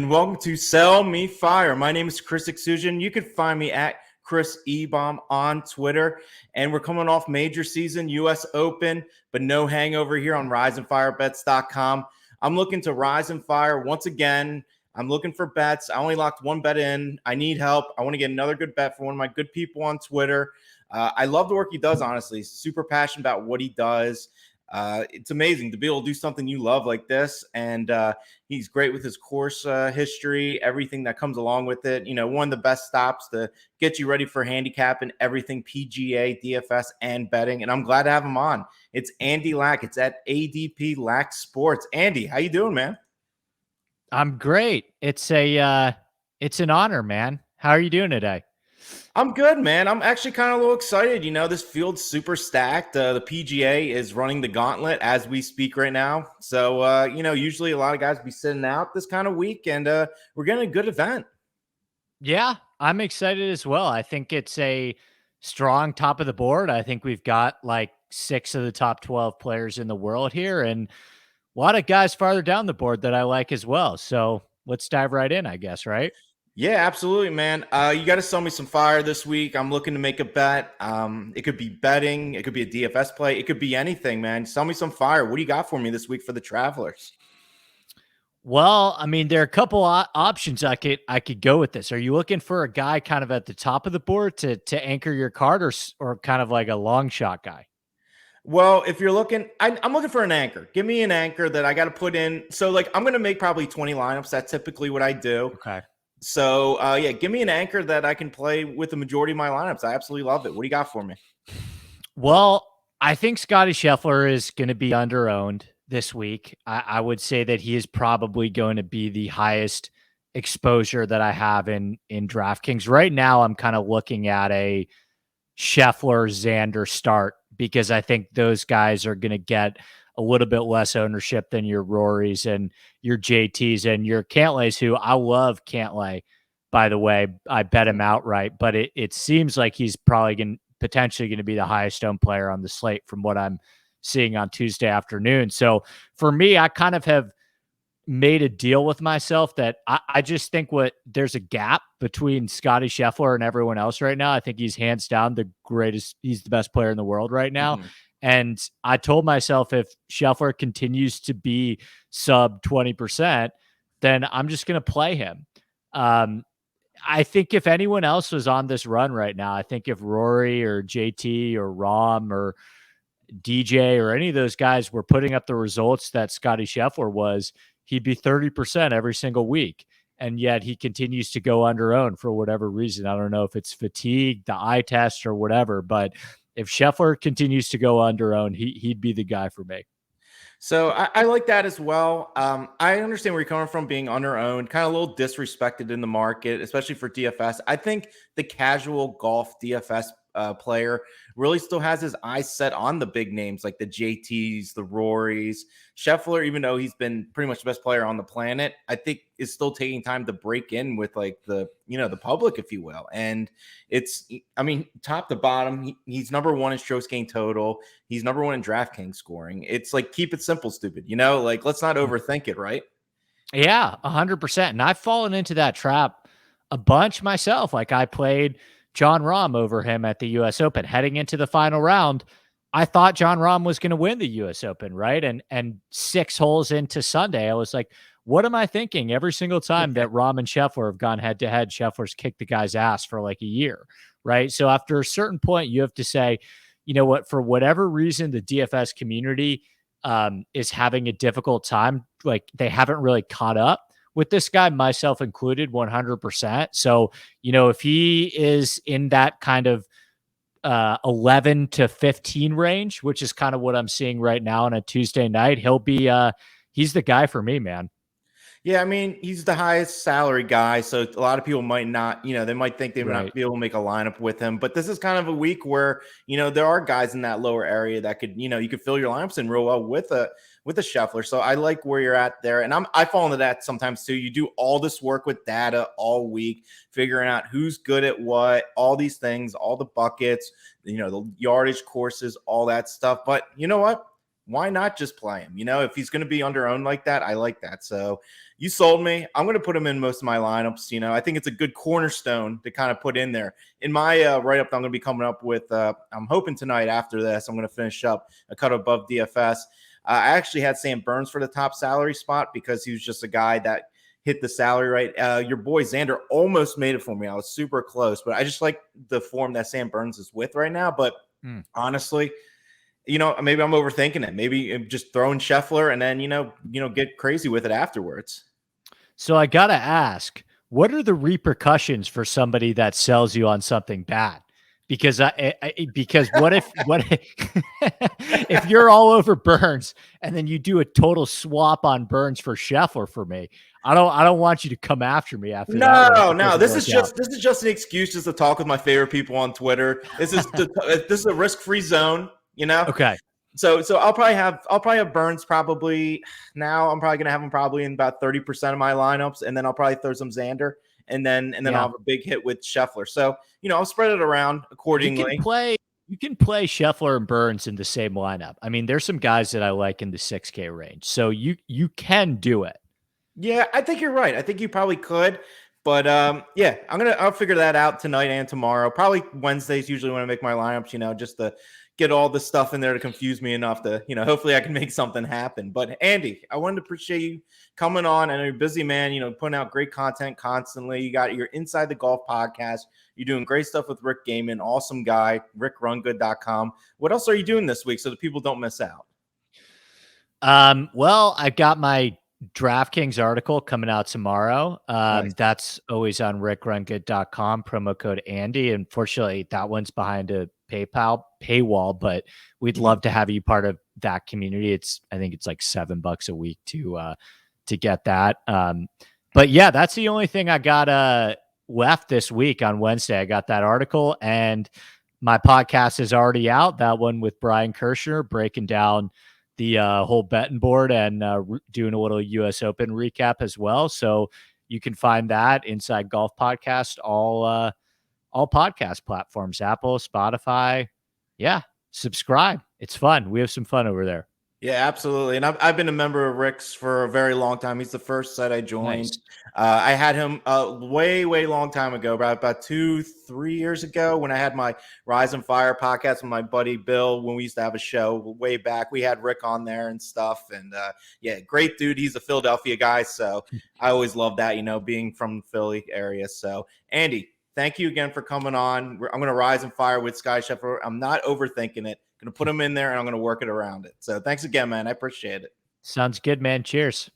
and welcome to Sell Me Fire. My name is Chris Exusion. You can find me at Chris Ebom on Twitter, and we're coming off major season, U.S. Open, but no hangover here on riseandfirebets.com. I'm looking to rise and fire once again. I'm looking for bets. I only locked one bet in. I need help. I want to get another good bet for one of my good people on Twitter. I love the work he does, honestly. Super passionate about what he does. It's amazing to be able to do something you love like this. And he's great with his course history, everything that comes along with it. You know, one of the best stops to get you ready for handicap and everything PGA, DFS, and betting. And I'm glad to have him on. It's Andy Lack. It's at ADP Lack Sports. Andy, how you doing, man? I'm great. It's an honor, man. How are you doing today? I'm good, man. I'm actually kind of a little excited. You know, this field's super stacked. The PGA is running the gauntlet as we speak right now. So, usually a lot of guys be sitting out this kind of week, and we're getting a good event. Yeah, I'm excited as well. I think it's a strong top of the board. I think we've got like 6 of the top 12 players in the world here and a lot of guys farther down the board that I like as well. So let's dive right in, I guess, right? Yeah, absolutely, man. You got to sell me some fire this week. I'm looking to make a bet. It could be betting. It could be a DFS play. It could be anything, man. Sell me some fire. What do you got for me this week for the Travelers? Well, I mean, there are a couple options I could go with this. Are you looking for a guy kind of at the top of the board to anchor your card, or kind of like a long shot guy? Well, if you're looking, I'm looking for an anchor. Give me an anchor that I got to put in. So, like, I'm going to make probably 20 lineups. That's typically what I do. Okay. So, give me an anchor that I can play with the majority of my lineups. I absolutely love it. What do you got for me? Well, I think Scotty Scheffler is going to be underowned this week. I would say that he is probably going to be the highest exposure that I have in DraftKings. Right now, I'm kind of looking at a Scheffler Xander start because I think those guys are going to get a little bit less ownership than your Rorys and your JTs and your Cantlays, who I love Cantlay, by the way. I bet him outright, but it seems like he's probably potentially going to be the highest owned player on the slate from what I'm seeing on Tuesday afternoon. So for me, I kind of have made a deal with myself that I just think there's a gap between Scotty Scheffler and everyone else right now. I think he's hands down the greatest. He's the best player in the world right now. Mm-hmm. And I told myself if Scheffler continues to be sub 20%, then I'm just going to play him. I think if anyone else was on this run right now, I think if Rory or JT or Rahm or DJ or any of those guys were putting up the results that Scotty Scheffler was, he'd be 30% every single week. And yet he continues to go under owned for whatever reason. I don't know if it's fatigue, the eye test, or whatever. But if Scheffler continues to go under owned, he'd be the guy for me. So I like that as well. I understand where you're coming from, being under-owned, kind of a little disrespected in the market, especially for DFS. I think the casual golf DFS player really still has his eyes set on the big names like the JTs, the Rorys. Scheffler, even though he's been pretty much the best player on the planet, I think is still taking time to break in with like the public, if you will. And top to bottom, he's number one in strokes gained total. He's number one in DraftKings scoring. It's like, keep it simple, stupid. Like, let's not overthink it, right? Yeah, 100%. And I've fallen into that trap a bunch myself. Like I played Jon Rahm over him at the U.S. Open. Heading into the final round, I thought Jon Rahm was going to win the U.S. Open, right? And 6 holes into Sunday, I was like, what am I thinking? Every single time that Rahm and Scheffler have gone head-to-head, Scheffler's kicked the guy's ass for like a year, right? So after a certain point, you have to say, you know what, for whatever reason, the DFS community is having a difficult time. Like they haven't really caught up with this guy, myself included, 100%. So, if he is in that kind of 11 to 15 range, which is kind of what I'm seeing right now on a Tuesday night, he's the guy for me, man. Yeah, I mean, he's the highest salary guy, so a lot of people might not, they might think they would not be able to make a lineup with him. But this is kind of a week where, there are guys in that lower area that could, you could fill your lineups in real well with a Scheffler. So I like where you're at there. And I fall into that sometimes too. You do all this work with data all week, figuring out who's good at what, all these things, all the buckets, the yardage courses, all that stuff. But you know what? why not just play him? If he's going to be under owned like that, I like that. So you sold me. I'm going to put him in most of my lineups. I think it's a good cornerstone to kind of put in there. In my write-up that I'm going to be coming up with, I'm hoping tonight after this, I'm going to finish up a cut above DFS. I actually had Sam Burns for the top salary spot because he was just a guy that hit the salary right. Your boy Xander almost made it for me. I was super close, but I just like the form that Sam Burns is with right now. But honestly, maybe I'm overthinking it. Maybe just throwing Scheffler and then, get crazy with it afterwards. So I got to ask, what are the repercussions for somebody that sells you on something bad? Because because what if if you're all over Burns and then you do a total swap on Burns for Scheffler for me? I don't want you to come after me after that. No. This is just an excuse just to talk with my favorite people on Twitter. This is a risk-free zone, Okay. So I'll probably have Burns probably now. I'm probably gonna have him probably in about 30% of my lineups, and then I'll probably throw some Xander, and then I'll have a big hit with Scheffler. So I'll spread it around accordingly. You can play Scheffler and Burns in the same lineup. I mean, there's some guys that I like in the 6K range, so you can do it. Yeah, I think you're right. I think you probably could. But yeah, I'll figure that out tonight and tomorrow. Probably Wednesdays usually when I make my lineups, just to get all the stuff in there to confuse me enough to, hopefully I can make something happen. But Andy, I wanted to appreciate you coming on. I know you're a busy man, putting out great content constantly. You got your Inside the Golf podcast. You're doing great stuff with Rick Gaiman, awesome guy, rickrungood.com. What else are you doing this week so that people don't miss out? Well, I got my DraftKings article coming out tomorrow. Nice. That's always on rickrungood.com, promo code Andy. Unfortunately, that one's behind a PayPal paywall, but we'd love to have you part of that community. I think it's like $7 a week to get that. But yeah, that's the only thing I got left this week. On Wednesday, I got that article, and my podcast is already out. That one with Brian Kirshner breaking down the whole betting board and doing a little US Open recap as well. So you can find that Inside Golf Podcast, all podcast platforms, Apple, Spotify. Yeah, subscribe. It's fun. We have some fun over there. Yeah, absolutely. And I've been a member of Rick's for a very long time. He's the first site I joined. Nice. I had him way long time ago, about 2-3 years ago when I had my Rise and Fire podcast with my buddy Bill, when we used to have a show way back. We had Rick on there and stuff. And yeah, great dude. He's a Philadelphia guy. So I always love that, being from the Philly area. So Andy, thank you again for coming on. I'm going to Rise and Fire with Sky Scheffler. I'm not overthinking it. Going to put him in there and I'm going to work it around it. So thanks again, man. I appreciate it. Sounds good, man. Cheers.